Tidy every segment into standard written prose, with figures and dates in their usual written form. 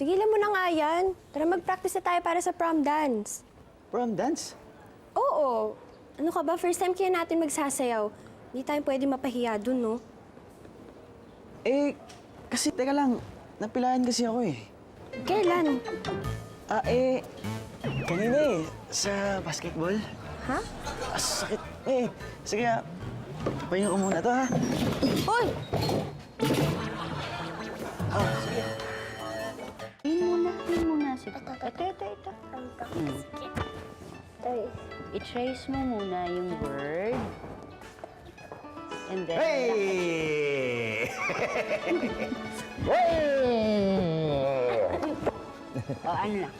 Tigilan mo na nga yan. Tara mag-practice na tayo para sa prom dance. Prom dance? Oo. Ano ka ba? First time kaya natin magsasayaw. Hindi tayo pwede mapahiya dun, no? Eh, kasi teka lang. Napilayan kasi ako eh. Kailan? Kanina eh. Sa basketball. Ha? Sakit. Sige pahinga ko muna to ha. Hoy! Tingin muna. Sige. Ito. I-trace mo muna yung word. And then... Hey! ano lang.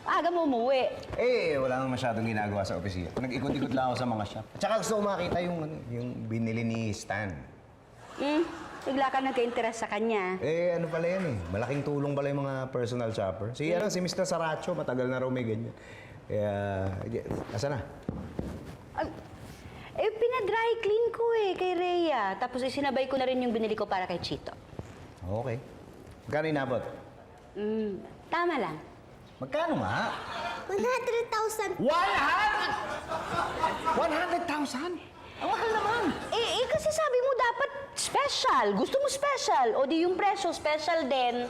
Aga mo umuwi. Wala nang masyadong ginagawa sa opisina. Nag-ikot-ikot lang ako sa mga shop. At saka gusto ko makita yung binili ni Stan. Bigla ka nagka-interest sa kanya. Ano pala yan eh. Malaking tulong pala yung mga personal shopper. Si Mr. Saracho, matagal na raw may ganyan. Kaya, asa na? Pinadry clean ko kay Rhea. Tapos isinabay ko na rin yung binili ko para kay Chito. Okay. Magkano inabot? Tama lang. Magkano nga? 100,000. 100,000? Ang mahal naman. Kasi sabi mo dapat special. Gusto mo special. O di yung presyo, special din.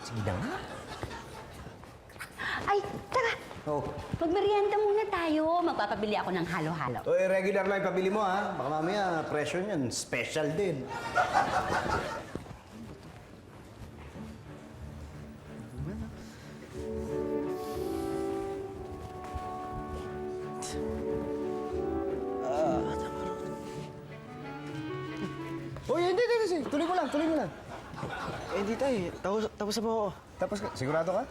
Sige na nga. Ay, tara. Oh. Magmerienda muna tayo. Magpapabili ako ng halo-halo. Regular lang yung pabili mo ha. Baka mamaya, presyo niyan, special din. Hindi. Tuloy mo lang. Hindi tayo. Tapos na po ako. Tapos, sigurado ka?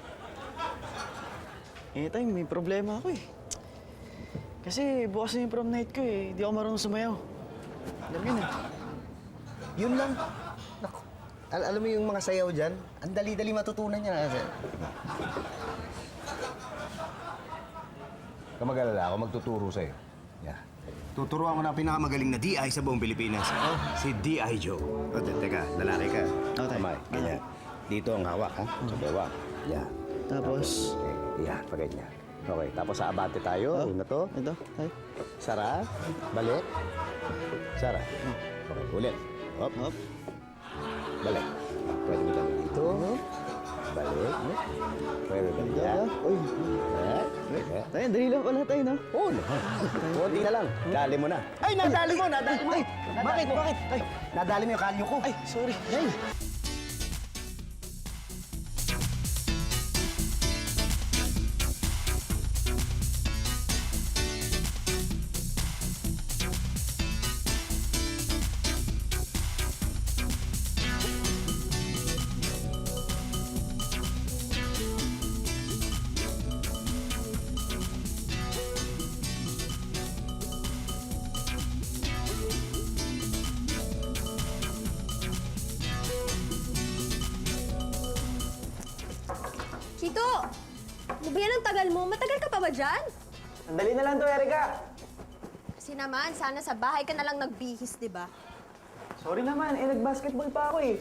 Tay, may problema ako eh. Kasi bukas na yung prom night ko eh. Hindi ako marunong sumayaw. Alam yun eh. Yun lang. Naku. Alam mo yung mga sayaw dyan? Ang dali-dali matutunan niya. Kamag-alala, ako magtuturo sa'yo. Yeah. Tuturuan ko na ang pinakamagaling na DI sa buong Pilipinas. Si D.I. Joe. Teka, lalaki ka. Okay. Kamay, ganyan. Dito ang hawak, ha? Sa bewang. Yeah. Tapos, Okay. Yeah, paganyan. Okay, tapos sa abante tayo. Una to. ito, tay. Sara. Balik. Sara. Okay, ulit. Hop. Hop. Balik. Pwede mo lang dito. Balik. Pwede lang yan. Uy. Balik. Tay, dali lang pala tayo, no? Oo naman. Kunti na lang. Dali mo na. Ay, nadali mo! Ay, bakit? Ay, nadali mo yung kalyo ko. Ay, sorry. Ay. Chito! Ano ba yan ang tagal mo? Matagal ka pa ba dyan? Sandali na lang to, Erika. Kasi naman, sana sa bahay ka na lang nagbihis, di ba? Sorry naman, nag-basketball pa ako eh.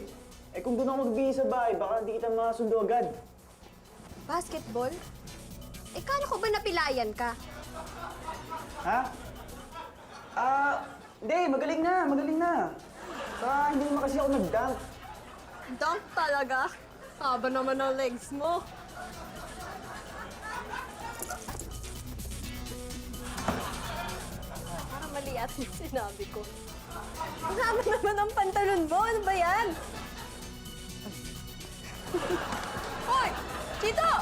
Kung doon ako magbihis sa bahay, baka hindi kita makasundo agad. Basketball? Kano ko ba napilayan ka? Ha? Hindi, magaling na. Saka hindi naman kasi ako nag-dunk. Dunk talaga? Haba naman ang legs mo. Parang mali at yung sinabi ko. Ang haba naman ang pantalon mo. Ano ba yan? Hoy! Chito!